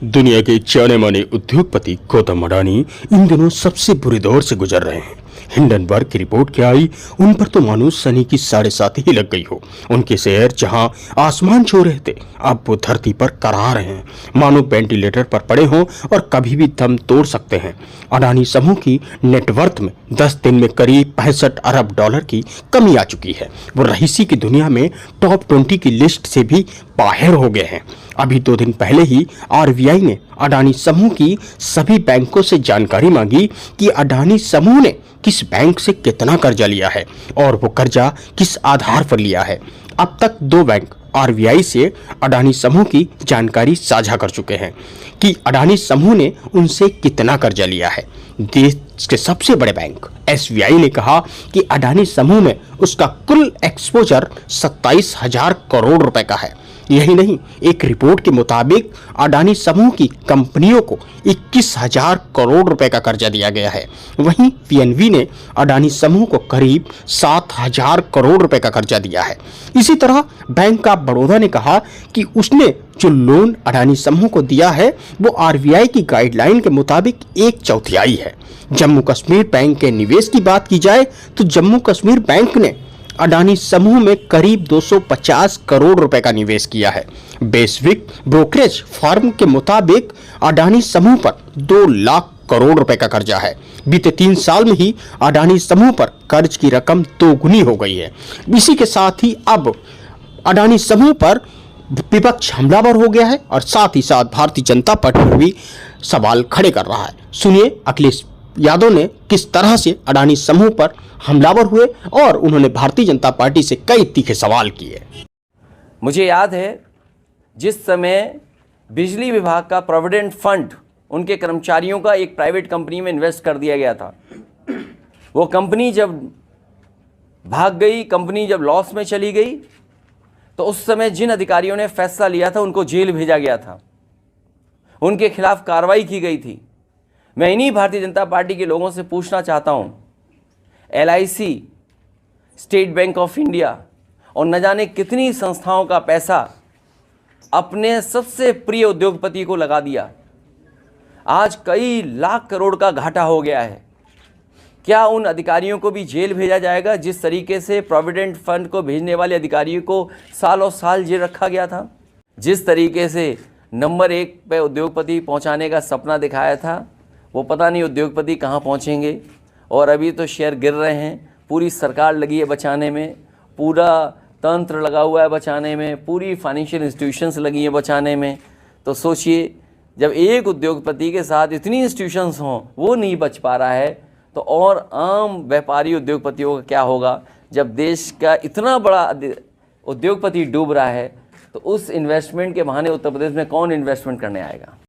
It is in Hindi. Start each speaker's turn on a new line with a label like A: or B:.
A: दुनिया के जाने माने उद्योगपति गौतम अडानी इन दिनों सबसे बुरे दौर से गुजर रहे हैं। हिंडनबर्ग की रिपोर्ट क्या आई, उन पर तो मानो शनि की 7.5 ही लग गई हो। उनके शेयर जहां आसमान छू रहे थे, अब वो धरती पर करा रहे हैं, मानो वेंटिलेटर पर पड़े हों और कभी भी दम तोड़ सकते हैं। अडानी समूह की नेटवर्थ में 10 दिन में करीब 65 अरब डॉलर की कमी आ चुकी है। वो रईसी की दुनिया में टॉप 20 की लिस्ट से भी बाहर हो गए हैं। अभी 2 दिन पहले ही आरबीआई ने अडानी समूह की सभी बैंकों से जानकारी मांगी कि अडानी समूह ने किस बैंक से कितना कर्जा लिया है और वो कर्जा किस आधार पर लिया है। अब तक 2 बैंक आरबीआई से अडानी समूह की जानकारी साझा कर चुके हैं कि अडानी समूह ने उनसे कितना कर्जा लिया है। देश के सबसे बड़े बैंक एसबीआई ने कहा कि अडानी समूह में उसका कुल एक्सपोजर 27,000 करोड़ रुपए का है। यही नहीं, एक रिपोर्ट के मुताबिक अडानी समूह की कंपनियों को 21,000 करोड़ रुपए का कर्जा दिया गया है। वहीं पीएनबी ने अडानी समूह को करीब 7,000 करोड़ रुपए का कर्जा दिया है। इसी तरह बैंक ऑफ बड़ौदा ने कहा कि उसने जो लोन अडानी समूह को दिया है वो आरबीआई की गाइडलाइन के मुताबिक 1/4 है। जम्मू कश्मीर बैंक के निवेश की बात की जाए तो जम्मू कश्मीर बैंक ने अडानी समूह में करीब 250 करोड़ रुपए का निवेश किया है। वैश्विक ब्रोकरेज फर्म के मुताबिक अडानी समूह पर 2 लाख करोड़ रुपए का कर्जा है। बीते 3 साल में ही अडानी समूह पर कर्ज की रकम 2 गुनी हो गई है। इसी के साथ ही अब अडानी समूह पर विपक्ष हमलावर हो गया है और साथ ही साथ भारतीय जनता पार्टी पर भी सवाल खड़े कर रहा है। सुनिए अखिलेश यादव ने किस तरह से अडानी समूह पर हमलावर हुए और उन्होंने भारतीय जनता पार्टी से कई तीखे सवाल किए।
B: मुझे याद है जिस समय बिजली विभाग का प्रोविडेंट फंड उनके कर्मचारियों का एक प्राइवेट कंपनी में इन्वेस्ट कर दिया गया था। वो कंपनी जब भाग गई, कंपनी जब लॉस में चली गई, तो उस समय जिन अधिकारियों ने फैसला लिया था उनको जेल भेजा गया था, उनके खिलाफ कार्रवाई की गई थी। मैं इन्हीं भारतीय जनता पार्टी के लोगों से पूछना चाहता हूं, LIC, state bank of India और न जाने कितनी संस्थाओं का पैसा अपने सबसे प्रिय उद्योगपति को लगा दिया। आज कई लाख करोड़ का घाटा हो गया है। क्या उन अधिकारियों को भी जेल भेजा जाएगा जिस तरीके से प्रोविडेंट फंड को भेजने वाले अधिकारियों को सालों साल जेल रखा गया था? जिस तरीके से नंबर 1 पे उद्योगपति पहुंचाने का सपना दिखाया था, वो पता नहीं उद्योगपति कहाँ पहुंचेंगे। और अभी तो शेयर गिर रहे हैं, पूरी सरकार लगी है बचाने में, पूरा तंत्र लगा हुआ है बचाने में, पूरी फाइनेंशियल इंस्टीट्यूशंस लगी हैं बचाने में। तो सोचिए, जब एक उद्योगपति के साथ इतनी इंस्टीट्यूशंस हों वो नहीं बच पा रहा है, तो और आम व्यापारी उद्योगपतियों का क्या होगा? जब देश का इतना बड़ा उद्योगपति डूब रहा है तो उस इन्वेस्टमेंट के बहाने उत्तर प्रदेश में कौन इन्वेस्टमेंट करने आएगा?